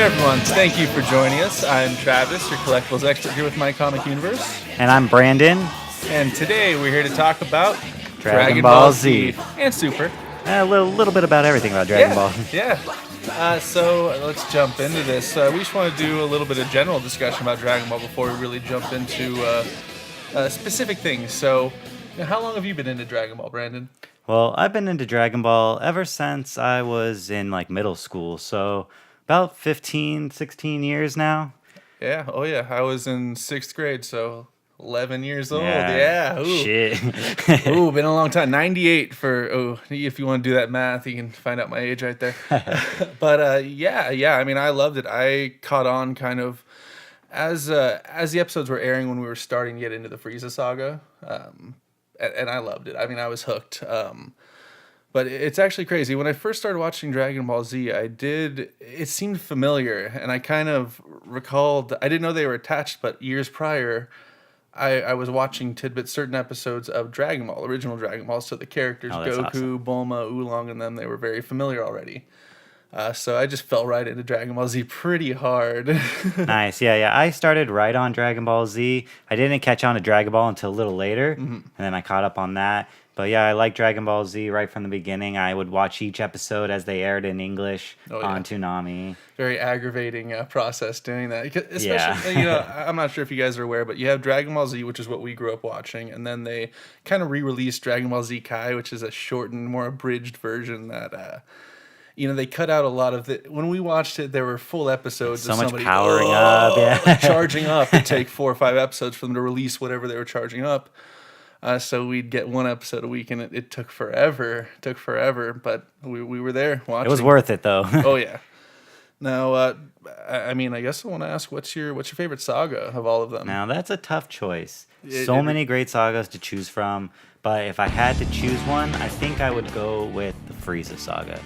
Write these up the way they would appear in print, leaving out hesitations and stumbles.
everyone, thank you for joining us. I'm Travis, your collectibles expert here with My Comic Universe. And I'm Brandon. And today we're here to talk about Dragon Ball Z. And Super. A little bit about everything about Dragon Ball. Yeah. So let's jump into this. We just want to do a little bit of general discussion about Dragon Ball before we really jump into specific things. So, how long have you been into Dragon Ball, Brandon? Well, I've been into Dragon Ball ever since I was in middle school. So about 15, 16 years now. Yeah. Oh, yeah. I was in 6th grade, so 11 years old. Yeah. Ooh. Shit. Ooh, been a long time. 98 for, if you want to do that math, you can find out my age right there. But yeah. I mean, I loved it. I caught on kind of as the episodes were airing when we were starting to get into the Frieza saga. And I loved it. I mean, I was hooked. But it's actually crazy. When I first started watching Dragon Ball Z, it seemed familiar. And I kind of recalled, I didn't know they were attached, but years prior, I was watching certain episodes of Dragon Ball, original Dragon Ball. So the characters, Goku, awesome. Bulma, Oolong, and them, they were very familiar already. So I just fell right into Dragon Ball Z pretty hard. Nice. Yeah. I started right on Dragon Ball Z. I didn't catch on to Dragon Ball until a little later. And then I caught up on that. But yeah, I like Dragon Ball Z right from the beginning. I would watch each episode as they aired in English on Toonami. Very aggravating process doing that. Especially, I'm not sure if you guys are aware, but you have Dragon Ball Z, which is what we grew up watching, and then they kind of re-released Dragon Ball Z Kai, which is a shortened, more abridged version that, they cut out a lot of the. When we watched it, there were full episodes of somebody powering up, charging up. It'd take 4 or 5 episodes for them to release whatever they were charging up. So we'd get 1 episode a week, and it took forever. But we were there watching. It was worth it, though. Oh, yeah. Now, I guess I want to ask, what's your favorite saga of all of them? Now, that's a tough choice. So many great sagas to choose from. But if I had to choose one, I think I would go with the Frieza saga.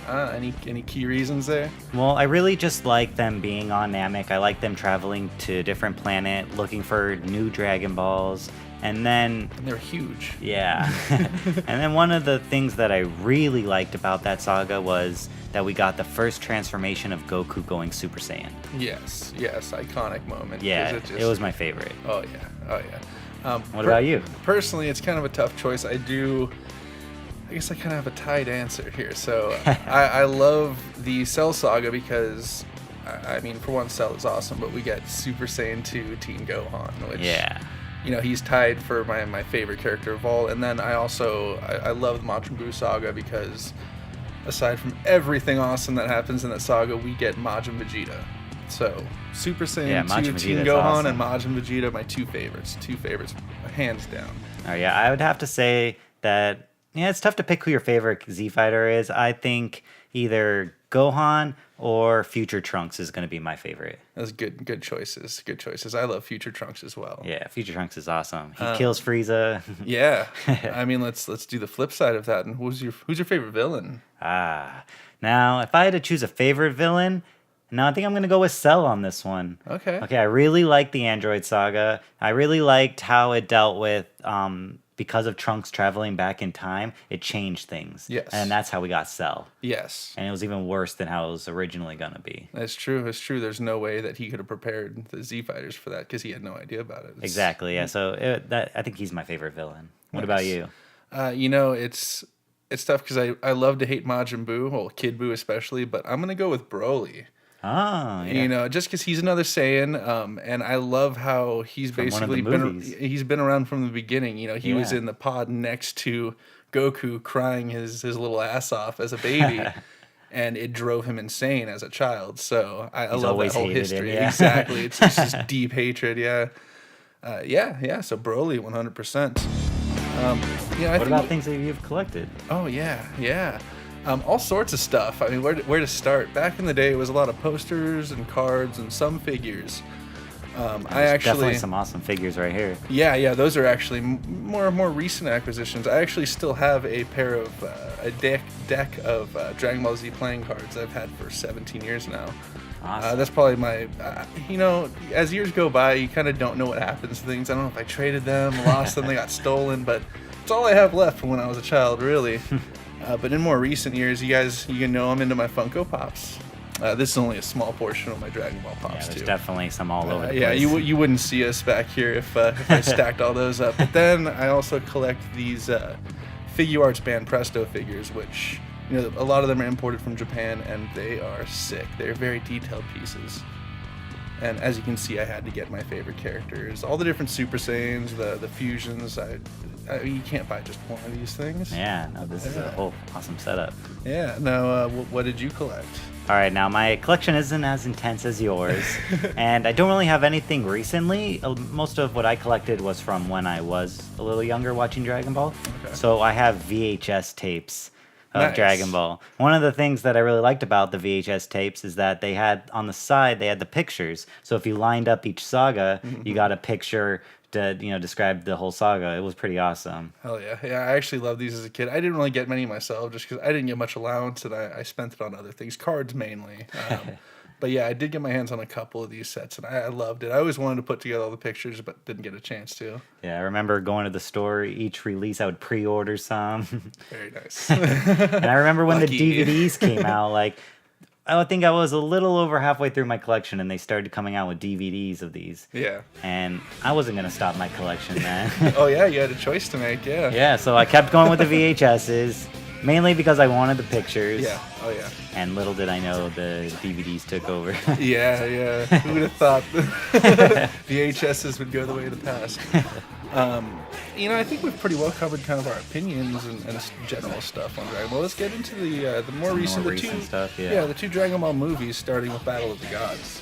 Any key reasons there? Well, I really just like them being on Namek. I like them traveling to a different planet, looking for new Dragon Balls. And they're huge. Yeah. And then one of the things that I really liked about that saga was that we got the first transformation of Goku going Super Saiyan. Yes, iconic moment. Yeah, it was my favorite. Oh yeah. What about you? Personally, it's kind of a tough choice. I guess I kind of have a tied answer here. So I love the Cell saga because, for one, Cell is awesome, but we get Super Saiyan 2 Teen Gohan, which... Yeah. He's tied for my favorite character of all. And then I love the Majin Buu saga because aside from everything awesome that happens in that saga, we get Majin Vegeta. So Super Saiyan 2 Teen Gohan awesome. And Majin Vegeta, my two favorites, hands down. Oh yeah, I would have to say that it's tough to pick who your favorite Z fighter is. I think either Gohan or Future Trunks is going to be my favorite. That's good choices. Good choices. I love Future Trunks as well. Yeah, Future Trunks is awesome. He kills Frieza. Yeah. Let's do the flip side of that. And who's your favorite villain? Now, if I had to choose a favorite villain, I think I'm going to go with Cell on this one. Okay, I really liked the Android saga. I really liked how it dealt with because of Trunks traveling back in time, it changed things. Yes. And that's how we got Cell. Yes. And it was even worse than how it was originally going to be. That's true. There's no way that he could have prepared the Z Fighters for that because he had no idea about it. Exactly, yeah. So I think he's my favorite villain. What about you? It's tough because I love to hate Majin Buu, well, Kid Buu especially, but I'm going to go with Broly. Oh, yeah. Just because he's another Saiyan, and I love how he's basically been around from the beginning. He was in the pod next to Goku crying his little ass off as a baby, and it drove him insane as a child. So I love that whole history. Him, yeah. Exactly, it's just deep hatred. Yeah, So Broly, 100%. What about things that you've collected? Oh yeah. All sorts of stuff. Where to start? Back in the day, it was a lot of posters and cards and some figures. Definitely some awesome figures right here. Yeah, those are actually more recent acquisitions. I actually still have a pair of a deck of Dragon Ball Z playing cards I've had for 17 years now. Awesome. That's probably my, as years go by, you kind of don't know what happens to things. I don't know if I traded them, lost them, they got stolen, but it's all I have left from when I was a child, really. But in more recent years, you know I'm into my Funko Pops. This is only a small portion of my Dragon Ball pops, Yeah, there's too. definitely some all over the Yeah, place. you wouldn't see us back here if I stacked all those up. But then I also collect these Figuarts Banpresto figures, which, a lot of them are imported from Japan, and they are sick. They're very detailed pieces. And as you can see, I had to get my favorite characters. All the different Super Saiyans, the fusions. You can't buy just one of these things. Yeah, no, this is a whole awesome setup. Yeah. Now, what did you collect? All right, now my collection isn't as intense as yours, and I don't really have anything recently. Most of what I collected was from when I was a little younger watching Dragon Ball. Okay. So I have VHS tapes of Nice. Dragon Ball. One of the things that I really liked about the VHS tapes is that they had on the side, they had the pictures. So if you lined up each saga, you got a picture to describe the whole saga. It was pretty awesome. Hell yeah. Yeah, I actually loved these as a kid. I didn't really get many myself just because I didn't get much allowance, and I spent it on other things, cards mainly. But yeah, I did get my hands on a couple of these sets, and I loved it. I always wanted to put together all the pictures, but didn't get a chance to. Yeah, I remember going to the store, each release I would pre-order some. Very nice. And I remember when Lucky. the DVDs came out, like, I think I was a little over halfway through my collection, and they started coming out with DVDs of these. Yeah. And I wasn't going to stop my collection, man. Oh yeah, you had a choice to make, yeah. Yeah, so I kept going with the VHSs, mainly because I wanted the pictures. Yeah, oh yeah. And little did I know the DVDs took over. Yeah, yeah. Who would have thought VHSs would go the way of the past? I think we've pretty well covered kind of our opinions and general stuff on Dragon Ball. Let's get into the more recent, Stuff, yeah. the two Dragon Ball movies, starting with Battle of the Gods.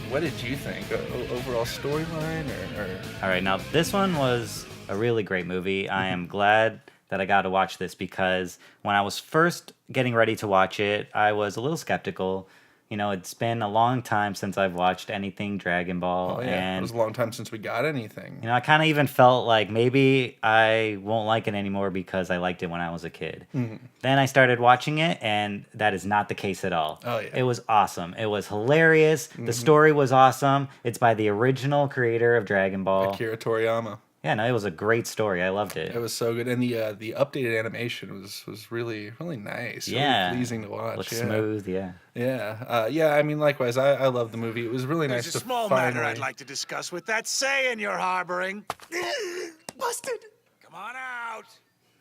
What did you think? Overall storyline, or? All right, now this one was a really great movie. I am glad that I got to watch this because when I was first getting ready to watch it, I was a little skeptical. It's been a long time since I've watched anything Dragon Ball. Oh yeah, and it was a long time since we got anything. I kind of even felt like maybe I won't like it anymore because I liked it when I was a kid. Mm-hmm. Then I started watching it, and that is not the case at all. Oh, yeah. It was awesome. It was hilarious. Mm-hmm. The story was awesome. It's by the original creator of Dragon Ball. Akira Toriyama. Yeah, no, it was a great story. I loved it. It was so good, and the updated animation was really really nice. Yeah. Really pleasing to watch. Looks yeah. smooth, yeah. Yeah. Likewise, I loved the movie. It was really There's nice a to small finally. matter I'd like to discuss with that Saiyan you're harboring. Busted. Come on out.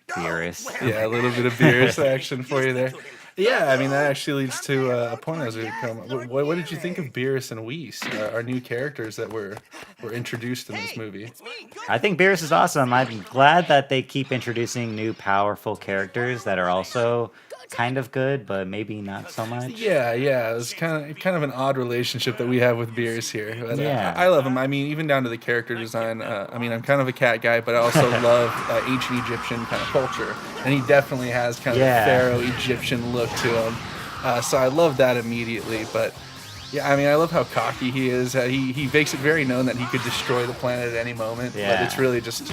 Beerus. Yeah, a little bit of Beerus action for you there. Yeah, that actually leads to a point I was going to come. What did you think of Beerus and Whis, our new characters that were introduced in this movie? I think Beerus is awesome. I'm glad that they keep introducing new powerful characters that are also kind of good, but maybe not so much. Yeah, it was kind of an odd relationship that we have with Beerus here. But, Yeah. I love him. Even down to the character design. I'm kind of a cat guy, but I also love ancient Egyptian kind of culture, and he definitely has kind of a Pharaoh Egyptian look to him. So I love that immediately. But yeah, I love how cocky he is. He makes it very known that he could destroy the planet at any moment. Yeah. But it's really just,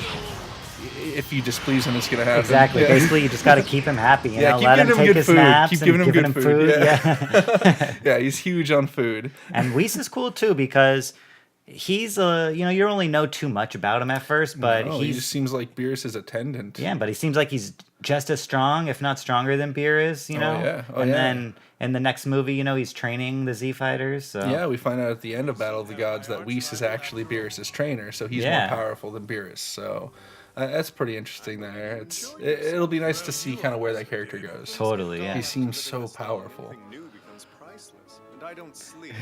if you displease him, it's going to happen. Exactly. Yeah. Basically, you just got to keep him happy. Keep Let him giving take good his food. naps Keep and giving him good food. Yeah. Yeah, he's huge on food. And Whis is cool too because he's you don't really know too much about him at first, but He just seems like Beerus' attendant. yeah, but he seems like he's just as strong, if not stronger than Beerus, and then in the next movie, he's training the Z Fighters. So Yeah, we find out at the end of Battle of the Gods that Whis is actually Beerus' trainer, so he's Yeah. more powerful than Beerus. So that's pretty interesting there. It'll be nice to see kind of where that character goes. Totally, yeah. He seems so powerful. New becomes priceless, and I don't sleep.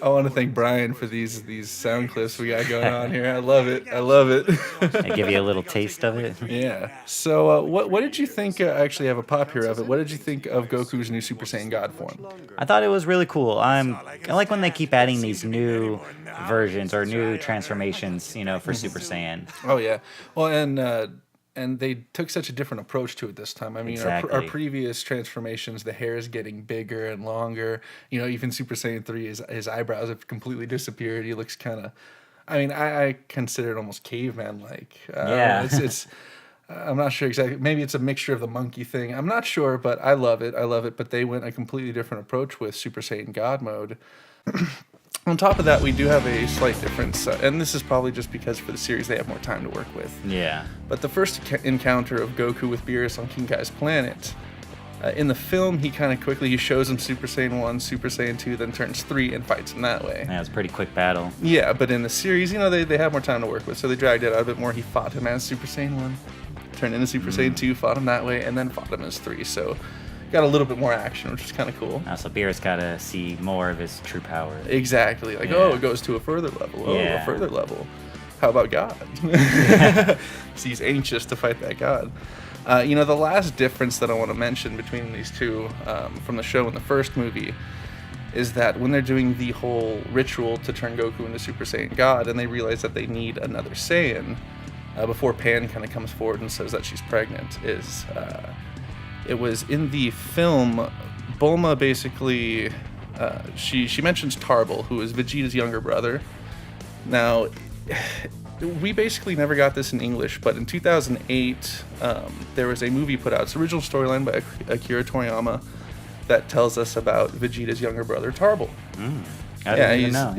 I want to thank Brian for these sound clips we got going on here. I love it. I give you a little taste of it. Yeah. So what did you think? I actually have a pop here of it. What did you think of Goku's new Super Saiyan God form? I thought it was really cool. I like when they keep adding these new versions or new transformations, for Super Saiyan. Oh yeah. Well, and they took such a different approach to it this time. Our Exactly. previous transformations, the hair is getting bigger and longer. Even Super Saiyan 3, his eyebrows have completely disappeared. He looks kind of, I consider it almost caveman-like. Yeah. It's I'm not sure exactly. Maybe it's a mixture of the monkey thing. I'm not sure, but I love it. But they went a completely different approach with Super Saiyan God mode. On top of that, we do have a slight difference, and this is probably just because for the series they have more time to work with. Yeah. But the first encounter of Goku with Beerus on King Kai's planet, In the film, he kind of quickly he shows him Super Saiyan 1, Super Saiyan 2, then turns 3 and fights him that way. Yeah, it was a pretty quick battle. Yeah, but in the series, they have more time to work with, so they dragged it out a bit more. He fought him as Super Saiyan 1, turned into Super Saiyan 2, fought him that way, and then fought him as 3. So got a little bit more action, which is kind of cool. So Beerus got to see more of his true power. Exactly. Like, it goes to a further level. A further level. How about God? So he's anxious to fight that God. The last difference that I want to mention between these two from the show and the first movie is that when they're doing the whole ritual to turn Goku into Super Saiyan God and they realize that they need another Saiyan before Pan kind of comes forward and says that she's pregnant, it was in the film, Bulma basically, she mentions Tarble, who is Vegeta's younger brother. Now, we basically never got this in English, but in 2008, there was a movie put out. It's the original storyline by Akira Toriyama that tells us about Vegeta's younger brother, Tarble. I didn't even know,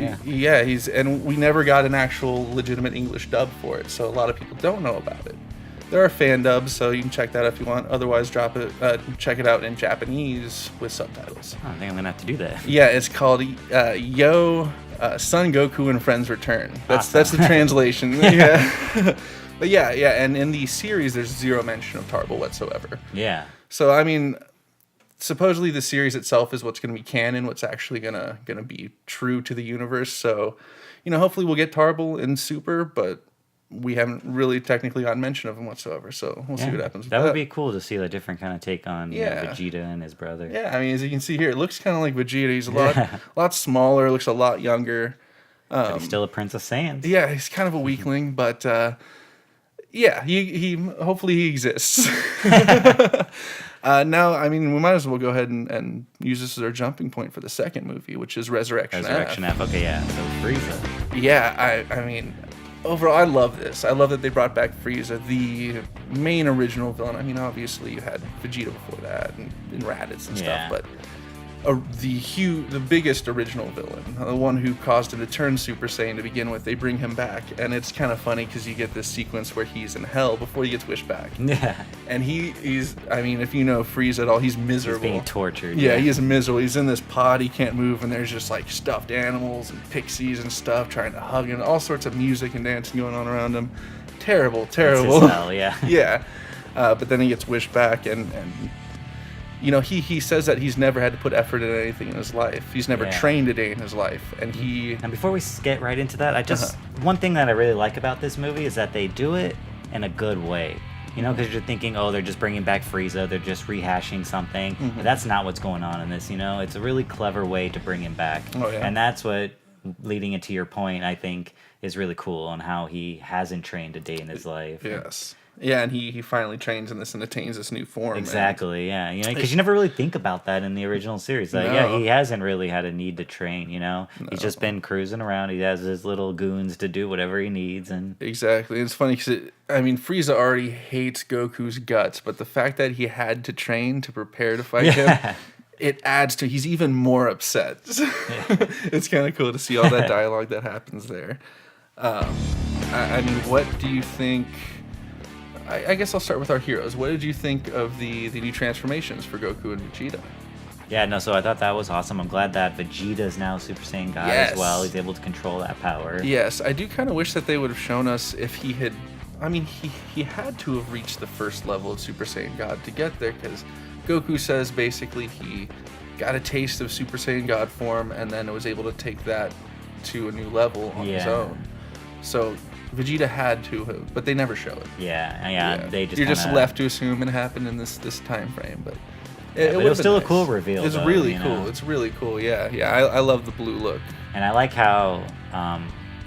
and we never got an actual legitimate English dub for it, so a lot of people don't know about it. There are fan dubs, so you can check that out if you want. Otherwise, check it out in Japanese with subtitles. I think I'm gonna have to do that. Yeah, it's called Son Goku and Friends Return. That's the translation. Yeah. But yeah, and in the series, there's zero mention of Tarble whatsoever. Yeah. So I mean, supposedly the series itself is what's going to be canon, what's actually gonna be true to the universe. So, hopefully we'll get Tarble in Super, but we haven't really technically gotten mention of him whatsoever. So we'll see what happens with that. That would be cool to see a different kind of take on Vegeta and his brother. Yeah, I mean, as you can see here, it looks kind of like Vegeta. He's a lot smaller, looks a lot younger. But he's still a Prince of Saiyans. Yeah, he's kind of a weakling, but he hopefully he exists. Now, I mean, we might as well go ahead and use this as our jumping point for the second movie, which is Resurrection F. Okay, yeah. So Frieza. Yeah, I mean, overall, I love this. I love that they brought back Frieza, the main original villain. I mean, obviously you had Vegeta before that and Raditz and stuff, but the biggest original villain, the one who caused him to turn Super Saiyan to begin with, they bring him back, and it's kind of funny because you get this sequence where he's in hell before he gets wished back. Yeah. And he's, I mean, if you know Frieza at all, he's miserable. He's being tortured. Yeah, he is miserable. He's in this pod, he can't move, and there's just like stuffed animals and pixies and stuff trying to hug him, all sorts of music and dancing going on around him. Terrible. It's his hell, yeah. Yeah. But then he gets wished back, and he says that he's never had to put effort into anything in his life. He's never trained a day in his life, and before we get right into that, one thing that I really like about this movie is that they do it in a good way. Because you're thinking, they're just bringing back Frieza, they're just rehashing something. Mm-hmm. But that's not what's going on in this. It's a really clever way to bring him back. Oh, yeah. And that's what, leading into your point, I think is really cool on how he hasn't trained a day in his life. Yes. Yeah, and he finally trains in this and attains this new form. Exactly, yeah. Because you never really think about that in the original series. Like, he hasn't really had a need to train, No. He's just been cruising around. He has his little goons to do whatever he needs. And exactly. It's funny because, Frieza already hates Goku's guts, but the fact that he had to train to prepare to fight him, it adds to, he's even more upset. It's kind of cool to see all that dialogue that happens there. What do you think... I guess I'll start with our heroes. What did you think of the new transformations for Goku and Vegeta? Yeah, no, so I thought that was awesome. I'm glad that Vegeta is now Super Saiyan God as well. He's able to control that power. Yes, I do kind of wish that they would have shown us if he had... he had to have reached the first level of Super Saiyan God to get there, because Goku says basically he got a taste of Super Saiyan God form and then was able to take that to a new level on his own. So... Vegeta had to have, but they never show it. Yeah. They just you're just left to assume it happened in this time frame, but it was still nice. A cool reveal. It's really cool. It's really cool. Yeah. I love the blue look. And I like how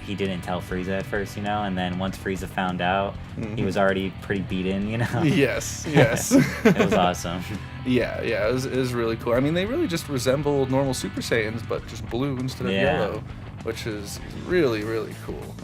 he didn't tell Frieza at first, and then once Frieza found out, he was already pretty beaten, Yes. It was awesome. Yeah. It was really cool. They really just resemble normal Super Saiyans, but just blue instead of yellow, which is really, really cool.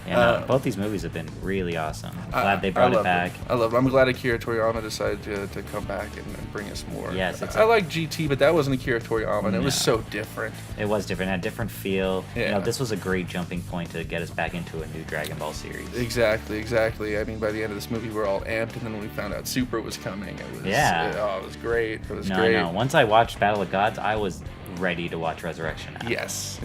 Yeah, no, both these movies have been really awesome. Glad they brought it back. I love it. I'm glad Akira Toriyama decided to come back and bring us more. Yes, I like GT, but that wasn't Akira Toriyama, and it was No. so different. It was different, had a different feel. You Yeah. know, this was a great jumping point to get us back into a new Dragon Ball series. Exactly. I mean, by the end of this movie, we're all amped, and then when we found out Super was coming, it was it was great. It was great. No. Once I watched Battle of Gods, I was ready to watch Resurrection now. Yes.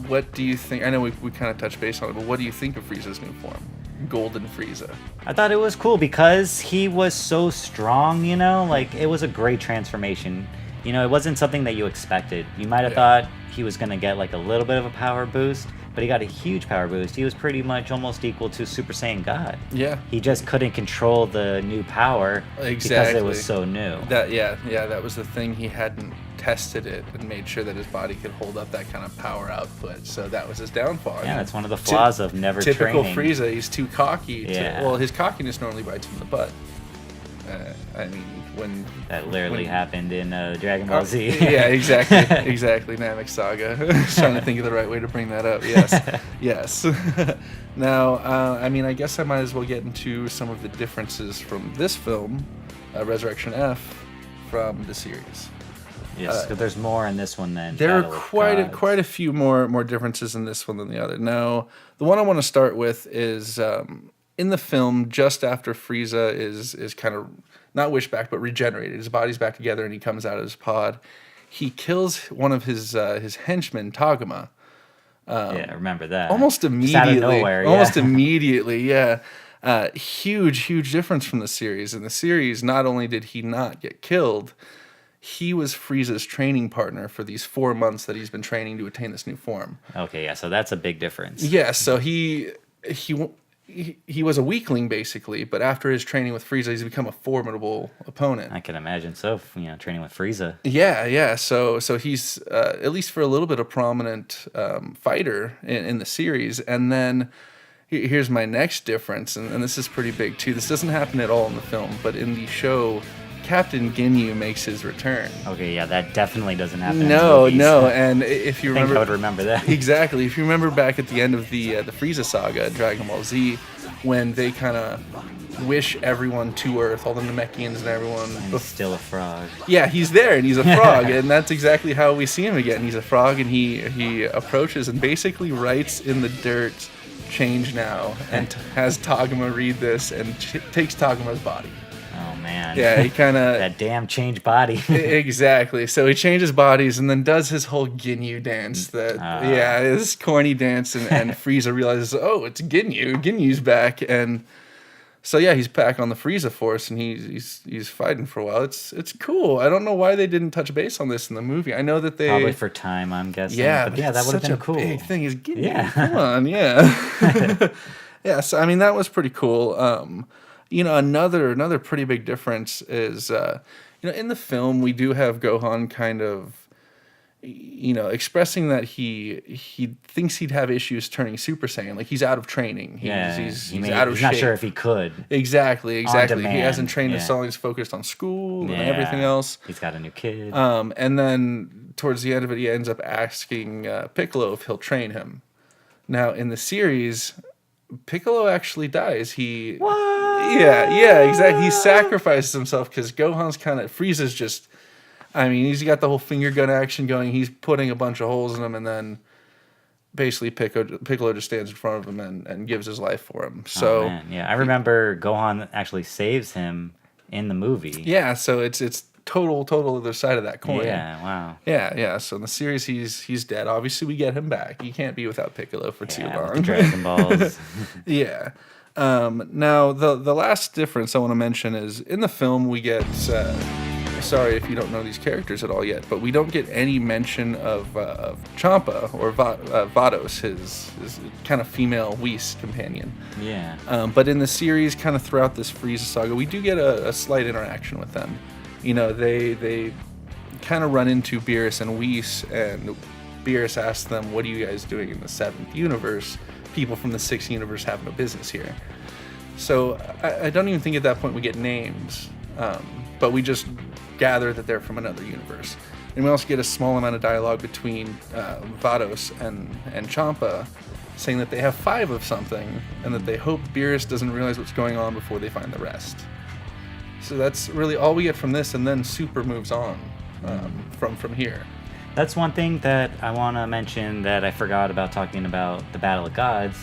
What do you think? I know we kind of touched base on it, but what do you think of Frieza's new form? Golden Frieza. I thought it was cool because he was so strong, you know? Like, it was a great transformation. You know, it wasn't something that you expected. You might have thought he was going to get, like, a little bit of a power boost, but he got a huge power boost. He was pretty much almost equal to Super Saiyan God. Yeah. He just couldn't control the new power because it was so new. That was the thing. He hadn't tested it and made sure that his body could hold up that kind of power output. So that was his downfall. Yeah, that's one of the flaws of never typical training. Frieza. He's too cocky. Yeah. Well, his cockiness normally bites him in the butt. I mean, when That literally happened in Dragon Ball Z. Yeah, exactly. Namek Saga. I was trying to think of the right way to bring that up. Yes. Now, I mean, I guess I might as well get into some of the differences from this film, Resurrection F, from the series. Yes, because there's more in this one than There are Battle of Gods. quite a few more differences in this one than the other. Now, the one I want to start with is in the film, just after Frieza is kind of not wished back, but regenerated. His body's back together, and he comes out of his pod. He kills one of his henchmen, Taguma. Yeah, I remember that. Almost Just immediately. out of nowhere, Almost yeah. immediately, yeah. Huge difference from the series. In the series, not only did he not get killed, he was Frieza's training partner for these 4 months that he's been training to attain this new form. Okay, yeah, so that's a big difference. Yeah, so he was a weakling basically, but after his training with Frieza, he's become a formidable opponent. I can imagine so, training with Frieza. Yeah. So he's at least for a little bit a prominent fighter in the series. And then here's my next difference, and this is pretty big too. This doesn't happen at all in the film, but in the show, Captain Ginyu makes his return. Okay, yeah, that definitely doesn't happen in No, movies. and if you I think remember, I would remember that. Exactly. If you remember back at the end of the Frieza saga in Dragon Ball Z, when they kind of wish everyone to Earth, all the Namekians and everyone. And he's still a frog. Yeah, he's there and he's a frog, and that's exactly how we see him again. He's a frog, and he approaches and basically writes in the dirt, "Change now," and has Taguma read this and takes Taguma's body. Oh, man. Yeah, he kind of That damn changed body. exactly. So he changes bodies and then does his whole Ginyu dance. This corny dance, and Frieza realizes, oh, it's Ginyu. Ginyu's back, and so yeah, he's back on the Frieza force, and he's fighting for a while. It's cool. I don't know why they didn't touch base on this in the movie. I know that they Probably for time, I'm guessing. yeah, but yeah, that would have such been a cool. big thing is Ginyu. Yeah. Come on, yeah. Yeah, so I mean that was pretty cool. Another pretty big difference is in the film we do have Gohan kind of expressing that he thinks he'd have issues turning Super Saiyan. Like, he's out of training. He's out of he's shape. not sure if he could. Exactly. He demand, hasn't trained yeah. his son. He's focused on school and Yeah. everything else. He's got a new kid. And then towards the end of it, he ends up asking Piccolo if he'll train him. Now, in the series, Piccolo actually dies. What? Yeah, exactly. He sacrifices himself because Gohan's Frieza's just, I mean, he's got the whole finger gun action going. He's putting a bunch of holes in him, and then basically Piccolo just stands in front of him and gives his life for him. So, oh, man. Yeah, I remember Gohan actually saves him in the movie. yeah, so it's total other side of that coin. Yeah, wow. Yeah. So in the series, he's dead. Obviously, we get him back. You can't be without Piccolo for too Yeah, with long. the Dragon Balls. Yeah. Now, the last difference I want to mention is in the film we get. Sorry if you don't know these characters at all yet, but we don't get any mention of Champa or Vatos, his kind of female Whis companion. Yeah. But in the series, kind of throughout this Frieza saga, we do get a slight interaction with them. They kind of run into Beerus and Whis, and Beerus asks them, "What are you guys doing in the 7th universe? People from the 6th universe have no business here." So I don't even think at that point we get names, but we just gather that they're from another universe. And we also get a small amount of dialogue between Vatos and Champa, saying that they have 5 of something and that they hope Beerus doesn't realize what's going on before they find the rest. So that's really all we get from this, and then Super moves on from here. That's one thing that I want to mention that I forgot about talking about the Battle of Gods,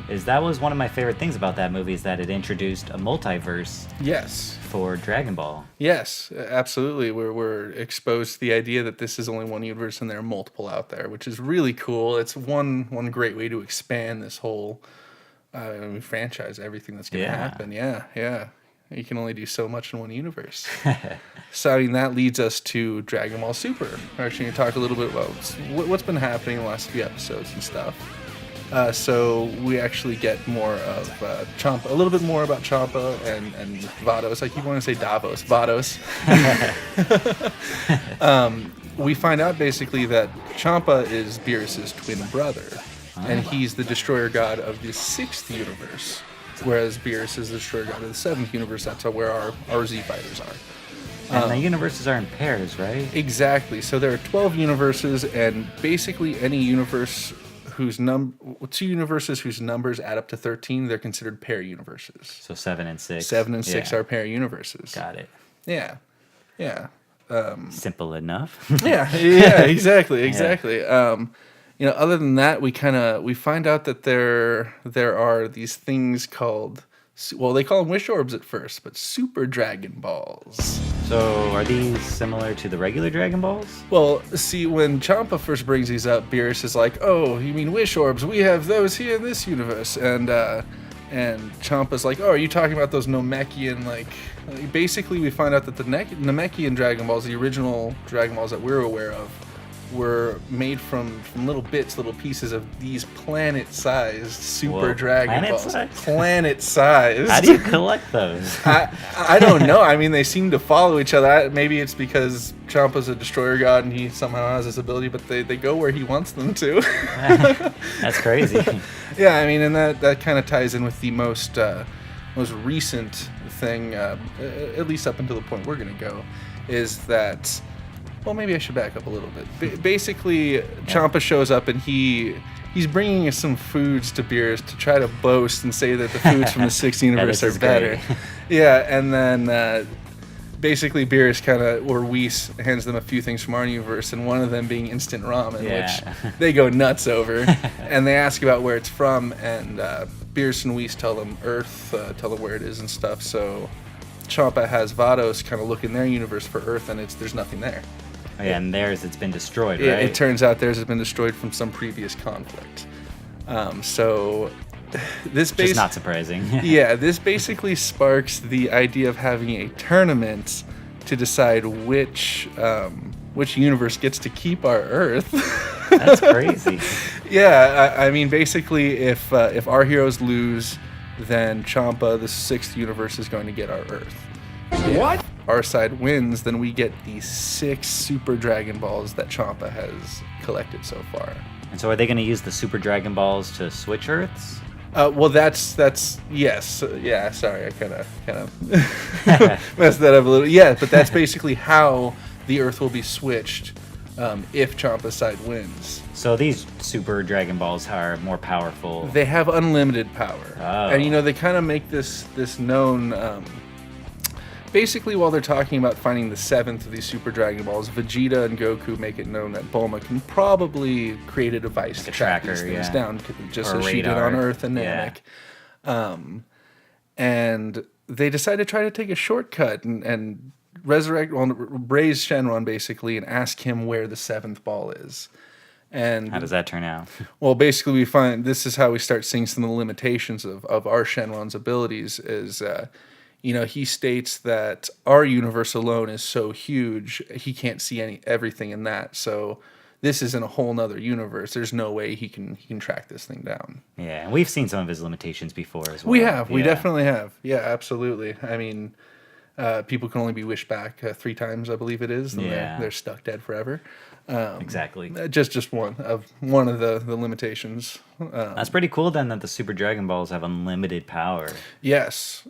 is that was one of my favorite things about that movie, is that it introduced a multiverse Yes. for Dragon Ball. Yes, absolutely. We're exposed to the idea that this is only one universe and there are multiple out there, which is really cool. It's one great way to expand this whole franchise, everything that's going to happen. Yeah. You can only do so much in one universe. So, I mean, that leads us to Dragon Ball Super. We're actually going to talk a little bit about what's been happening in the last few episodes and stuff. So we actually get more of Champa, a little bit more about Champa and Vatos. I keep wanting to say Davos. Vatos. We find out basically that Champa is Beerus's twin brother, and he's the destroyer god of the 6th universe. Whereas Beerus is the destroyer god of the 7th universe. That's where our Z fighters are. And the universes are in pairs, right? Exactly. So there are 12 universes, and basically any universe whose 2 universes whose numbers add up to 13, they're considered pair universes. So 7 and 6. 7 and 6 are pair universes. Got it. Yeah. Simple enough. Yeah, exactly. Other than that, we find out that there are these things called, well, they call them wish orbs at first, but Super Dragon Balls. So are these similar to the regular Dragon Balls? Well, see, when Champa first brings these up, Beerus is like, "Oh, you mean wish orbs? We have those here in this universe." And Champa's like, "Oh, are you talking about those Namekian, basically we find out that the Namekian Dragon Balls, the original Dragon Balls that we're aware of, were made from little pieces of these planet-sized Super Dragon Balls. Planet-sized. How do you collect those? I don't know. I mean, they seem to follow each other. Maybe it's because Champa's a destroyer god and he somehow has this ability, but they go where he wants them to. That's crazy. Yeah, I mean, and that kind of ties in with the most recent thing, at least up until the point we're going to go, is that... Well, maybe I should back up a little bit. Basically, Champa shows up and he's bringing us some foods to Beerus to try to boast and say that the foods from the 6th universe are better. Yeah, and then basically Beerus Whis hands them a few things from our universe, and one of them being instant ramen, which they go nuts over. And they ask about where it's from, and Beerus and Whis tell them Earth, tell them where it is and stuff. So Champa has Vados kind of look in their universe for Earth, and there's nothing there. Oh, yeah, and theirs, it's been destroyed, right? It turns out theirs has been destroyed from some previous conflict. So this Just not surprising. Yeah, this basically sparks the idea of having a tournament to decide which universe gets to keep our Earth. That's crazy. Yeah, I mean, basically, if our heroes lose, then Champa, the 6th universe, is going to get our Earth. What? If our side wins, then we get the 6 Super Dragon Balls that Champa has collected so far. And so are they going to use the Super Dragon Balls to switch Earths? Well, that's yes. Yeah, sorry, I kind of messed that up a little. Yeah, but that's basically how the Earth will be switched if Champa's side wins. So these Super Dragon Balls are more powerful. They have unlimited power. Oh. And they kind of make this known. Basically, while they're talking about finding the 7th of these Super Dragon Balls, Vegeta and Goku make it known that Bulma can probably create a device to track these things down, just as she did on Earth and Namek. And they decide to try to take a shortcut and raise Shenron, basically, and ask him where the 7th ball is. And how does that turn out? Well, basically, we find this is how we start seeing some of the limitations of our Shenron's abilities is... he states that our universe alone is so huge, he can't see everything in that. So this is in a whole nother universe. There's no way he can track this thing down. Yeah, and we've seen some of his limitations before as well. We have. We definitely have. Yeah, absolutely. I mean, people can only be wished back 3 times, I believe it is. And they're stuck dead forever. Exactly. Just one of the limitations. That's pretty cool then that the Super Dragon Balls have unlimited power. Yes.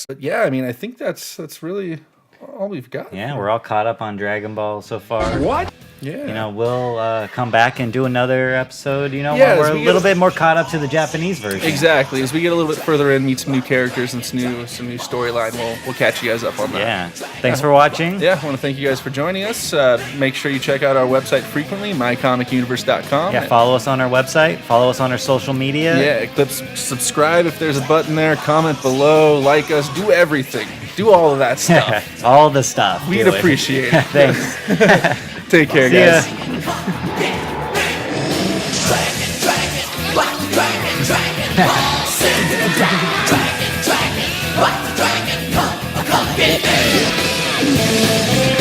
But yeah, I mean, I think that's really all we've got. Yeah, we're all caught up on Dragon Ball so far. What? Yeah. We'll come back and do another episode. Yeah, when as we're a we little get- bit more caught up to the Japanese version. Exactly. As we get a little bit further in, meet some new characters and some new storyline, we'll catch you guys up on that. Yeah. Thanks for watching. Yeah, I want to thank you guys for joining us. Make sure you check out our website frequently, mycomicuniverse.com. Yeah, follow us on our website. Follow us on our social media. Yeah, click subscribe if there's a button there. Comment below, like us, do everything. Do all of that stuff. All the stuff. We'd Do it. appreciate it. Thanks. Take care, See ya. guys.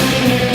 Dragon,